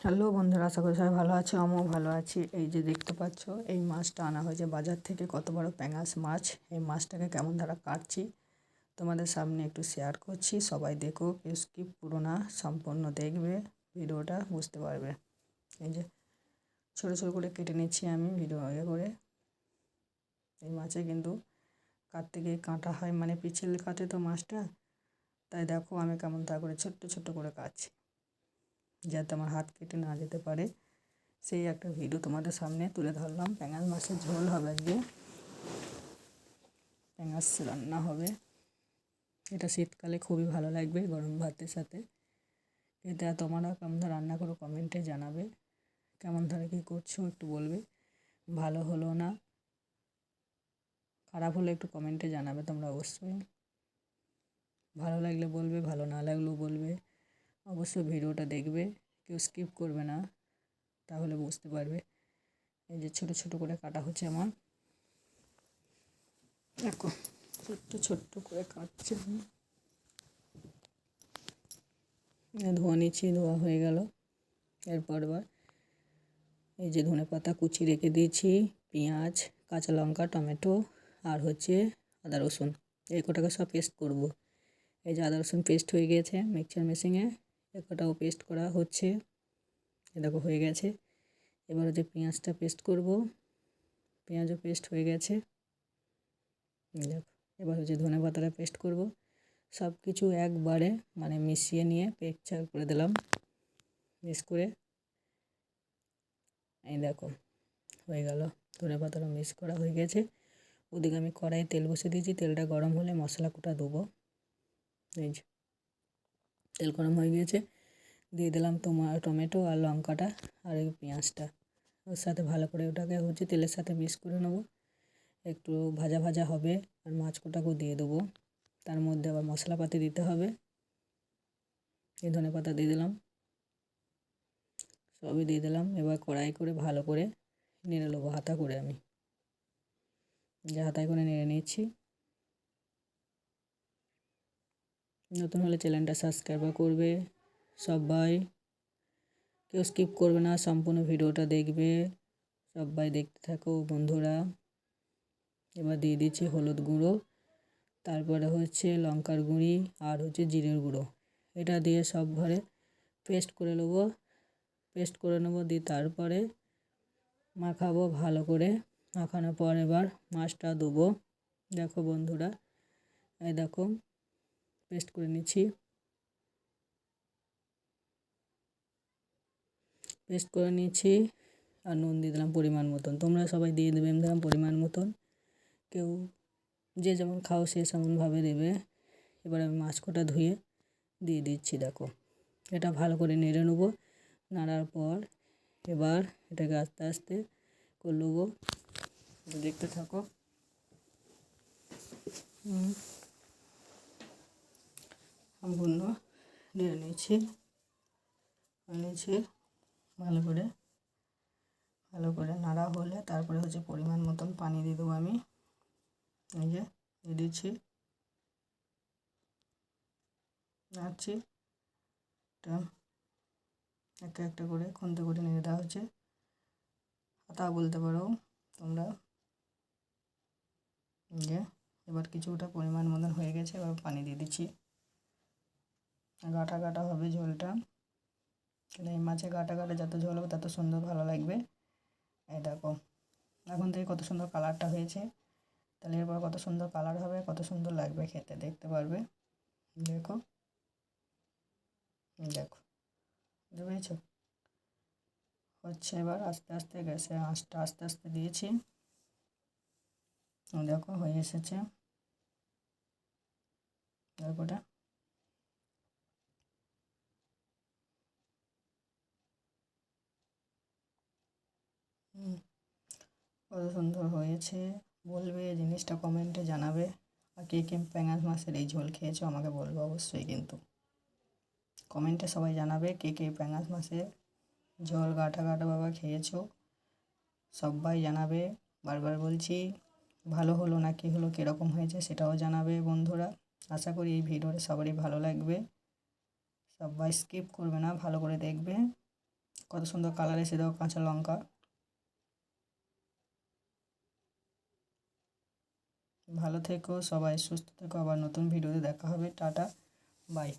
Hello বন্ধুরা, আশা করি সবাই ভালো আছে। আমিও ভালো আছি। এই যে দেখতে পাচ্ছ, এই মাছটা আনা হয়েছে বাজার থেকে। কত বড় প্যাঙাশ মাছ। এই মাছটাকে কেমন ধারা কাটছি তোমাদের সামনে একটু শেয়ার করছি। সবাই দেখো, কেউ স্কিপ পুরো না, সম্পূর্ণ দেখবে, ভিডিওটা বুঝতে পারবে। এই যে ছোটো ছোটো করে কেটে নিচ্ছি আমি ভিডিও করে। এই মাছে কিন্তু কাটতে গিয়ে কাঁটা হয়, মানে পিছল কাটে তো মাছটা। তাই দেখো আমি কেমন ধারা করে ছোট্ট ছোট্ট করে কাটছি, যাতে আমার হাত কেটে না যেতে পারে। সেই একটা ভিডিও তোমাদের সামনে তুলে ধরলাম। প্যাঙাশ মাছের ঝোল হবে আজকে, প্যাঙাশ রান্না হবে। এটা শীতকালে খুবই ভালো লাগবে গরম ভাতের সাথে খেতে। আর তোমরা কেমন ধরে রান্না করো কমেন্টে জানাবে। কেমন ধরে কী করছো একটু বলবে। ভালো হলো না খারাপ হলে একটু কমেন্টে জানাবে তোমরা অবশ্যই। ভালো লাগলে বলবে, ভালো না লাগলেও বলবে। অবশ্যই ভিডিওটা দেখবে, কেউ স্কিপ করবে না, তাহলে বুঝতে পারবে। এই যে ছোট ছোট করে কাটা হচ্ছে আমার, দেখো ছোট্ট ছোট্ট করে কাটছি আমি। ধোয়া নিচ্ছি, ধোয়া হয়ে গেল। এরপর এই যে ধনে পাতা কুচি রেখে দিয়েছি, পেঁয়াজ, কাঁচা লঙ্কা, টমেটো আর হচ্ছে আদা রসুন, এই কটাকে সব পেস্ট করব। এই যে আদা রসুন পেস্ট হয়ে গেছে মিক্সচার মেশিনে, এই কটাও পেস্ট করা হচ্ছে। এ দেখো হয়ে গেছে। এবার হচ্ছে পেঁয়াজটা পেস্ট করব, পেঁয়াজও পেস্ট হয়ে গেছে। দেখো এবার হচ্ছে ধনে পাতাটা পেস্ট করব। সব কিছু একবারে মানে মিশিয়ে নিয়ে মিক্সচার করে দিলাম, মিক্স করে। এই দেখো হয়ে গেল, ধনে পাতাটা মিক্স করা হয়ে গেছে। ওদিকে আমি কড়াইয়ে তেল বসে দিয়েছি, তেলটা গরম হলে মশলা কোটা দেবো। এই যে তেল গরম হয়ে গিয়েছে, দিয়ে দিলাম টমেটো আর লঙ্কাটা আর এই পেঁয়াজটা। ওর সাথে ভালো করে ওটাকে হচ্ছে তেলের সাথে মিক্স করে নেবো। একটু ভাজা ভাজা হবে আর মাছ কোটাকেও দিয়ে দেবো। তার মধ্যে আবার মশলাপাতি দিতে হবে। এই ধনে পাতা দিয়ে দিলাম, সবই দিয়ে দিলাম। এবার কড়াই করে ভালো করে নেড়ে নেবো হাতা করে। আমি যে হাতায় করে নেড়ে নিচ্ছি। নতুন হলে চ্যানেলটা সাবস্ক্রাইব করবে সবাই, কেউ স্কিপ করবে না, সম্পূর্ণ ভিডিওটা দেখবে। সবাই দেখতে থাকো বন্ধুরা। এবার দিয়ে দিচ্ছি হলুদ গুঁড়ো, তারপরে হচ্ছে লঙ্কার গুঁড়ি আর হচ্ছে জিরের গুঁড়ো। এটা দিয়ে সব ঘরে পেস্ট করে নেবো, দিয়ে তারপরে মাখাবো ভালো করে। মাখানোর পর এবার মাছটা দেবো। দেখো বন্ধুরা, এই দেখো পেস্ট করে নিচ্ছি। আর নুন দিয়ে দিলাম পরিমাণ মতন। তোমরা সবাই দিয়ে দেবে, আমি দিলাম পরিমাণ মতন। কেউ যে যেমন খাও সে সেমনভাবে দেবে। এবার আমি মাছ কটা ধুয়ে দিয়ে দিচ্ছি। দেখো এটা ভালো করে নেড়ে নেবো। নাড়ার পর এবার এটাকে আস্তে আস্তে করে নেবো, দেখতে থাকো। সম্পূর্ণ নেড়ে নিচ্ছি ভালো করে নাড়া হলে তারপরে হচ্ছে পরিমাণ মতন পানি দিয়ে দেবো আমি। এই যে দিয়ে দিচ্ছি, নাড়ছি। এটা একটা একটা করে খুন্তি করে নেড়ে দেওয়া হচ্ছে, হাতা বলতে পারো তোমরা। যে এবার কিছুটা পরিমাণ মতন হয়ে গেছে, এবার পানি দিয়ে দিচ্ছি। গাটা গাটা হবে ঝোলটা, এই মাছে গাটা গাটা যত ঝোল হবে তত সুন্দর ভালো লাগবে। এই দেখো এখন থেকে কত সুন্দর কালারটা হয়েছে, তাহলে এরপর কত সুন্দর কালার হবে, কত সুন্দর লাগবে খেতে, দেখতে পারবে। দেখো দেখো বুঝতে হচ্ছে। এবার আস্তে আস্তে গ্যাসে আঁচটা আস্তে আস্তে দিয়েছি। দেখো হয়ে এসেছে। তারপরে কত সুন্দর হয়েছে বলবে, জিনিসটা কমেন্টে জানাবে। আর কে কে প্যাঙাশ মাছের এই ঝোল খেয়েছো আমাকে বলবে অবশ্যই, কিন্তু কমেন্টে সবাই জানাবে কে কে প্যাঙাশ মাছের ঝোল গাটা গাটা বাবা খেয়েছো, সবাই জানাবে। বারবার বলছি, ভালো হলো না কি হলো, কীরকম হয়েছে সেটাও জানাবে বন্ধুরা। আশা করি এই ভিডিওটা সবারই ভালো লাগবে। সবাই স্কিপ করবে না, ভালো করে দেখবে। কত সুন্দর কালার এসে দেখো কাঁচা লঙ্কা। ভালো থেকো সবাই, সুস্থ থেকো, আবার নতুন ভিডিওতে দেখা হবে। Tata, by.